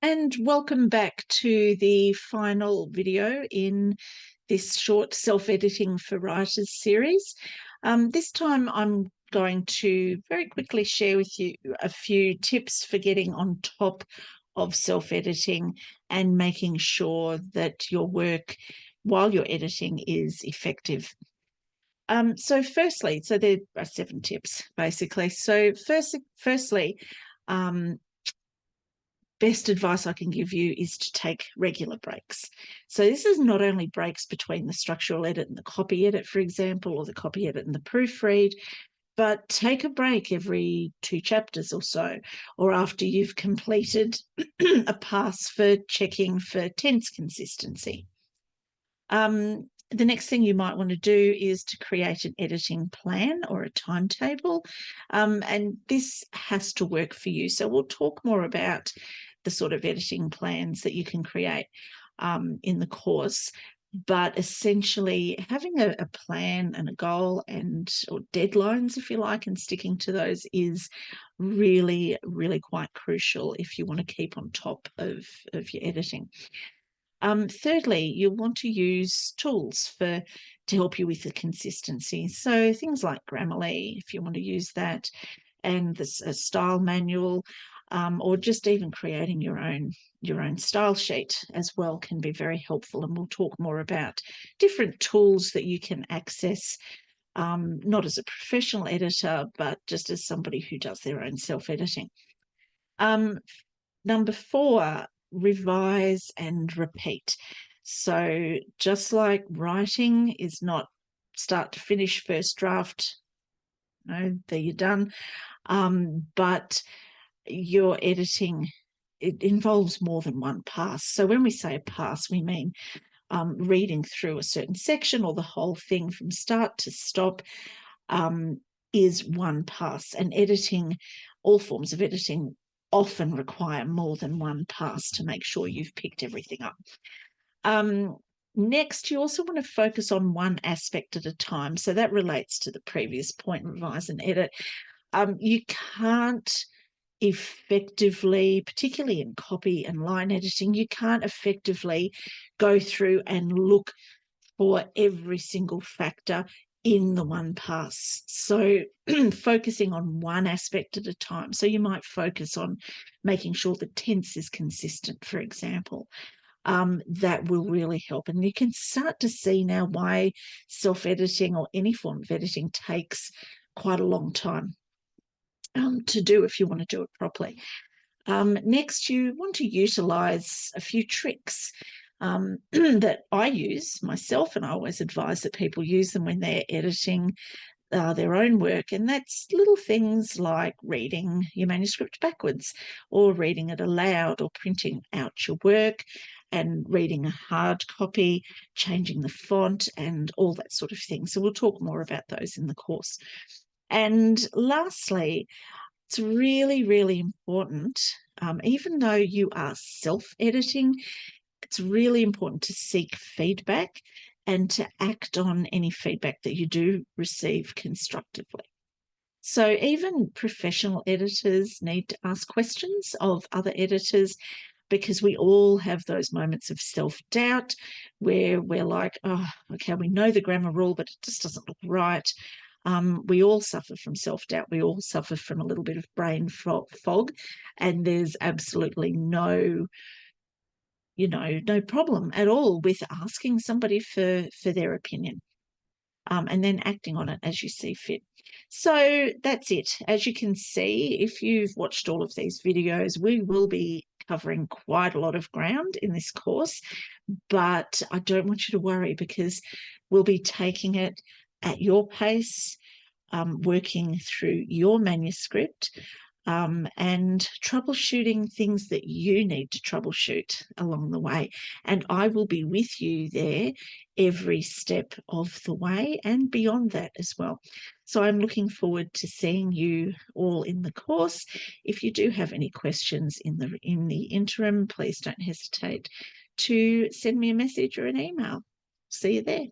And welcome back to the final video in this short self-editing for writers series. This time I'm going to very quickly share with you a few tips for getting on top of self-editing and making sure that your work while you're editing is effective. So there are 7 tips basically. So firstly, um, best advice I can give you is to take regular breaks. So this is not only breaks between the structural edit and the copy edit, for example, or the copy edit and the proofread, but take a break every 2 chapters or so, or after you've completed a pass for checking for tense consistency. The next thing you might want to do is to create an editing plan or a timetable, and this has to work for you. So we'll talk more about the sort of editing plans that you can create in the course. But essentially, having a plan and a goal or deadlines, if you like, and sticking to those is really, really quite crucial if you want to keep on top of your editing. Thirdly, you'll want to use tools to help you with the consistency. So things like Grammarly, if you want to use that, and a style manual, or just even creating your own style sheet as well can be very helpful. And we'll talk more about different tools that you can access, not as a professional editor, but just as somebody who does their own self-editing. Number 4, revise and repeat. So just like writing is not start to finish, first draft, there you're done. But your editing, it involves more than one pass. So when we say a pass, we mean reading through a certain section or the whole thing from start to stop is one pass. And editing, all forms of editing, often require more than one pass to make sure you've picked everything up. Next, you also want to focus on one aspect at a time. So that relates to the previous point, revise and edit. You can't effectively, particularly in copy and line editing, you can't effectively go through and look for every single factor in the one pass. So focusing on one aspect at a time. So you might focus on making sure the tense is consistent, for example. That will really help. And you can start to see now why self-editing or any form of editing takes quite a long time to do if you want to do it properly. Next, you want to utilize a few tricks that I use myself, and I always advise that people use them when they're editing their own work. And that's little things like reading your manuscript backwards, or reading it aloud, or printing out your work and reading a hard copy, changing the font, and all that sort of thing. So we'll talk more about those in the course. And lastly, it's really, really important, even though you are self-editing, it's really important to seek feedback and to act on any feedback that you do receive constructively. So even professional editors need to ask questions of other editors, because we all have those moments of self-doubt where we're like, oh, okay, we know the grammar rule, but it just doesn't look right. We all suffer from self-doubt. We all suffer from a little bit of brain fog, and there's absolutely no problem at all with asking somebody for their opinion, and then acting on it as you see fit. So that's it. As you can see, if you've watched all of these videos, we will be covering quite a lot of ground in this course, but I don't want you to worry, because we'll be taking it at your pace, working through your manuscript, and troubleshooting things that you need to troubleshoot along the way. And I will be with you there every step of the way and beyond that as well. So I'm looking forward to seeing you all in the course. If you do have any questions in the interim, please don't hesitate to send me a message or an email. See you there.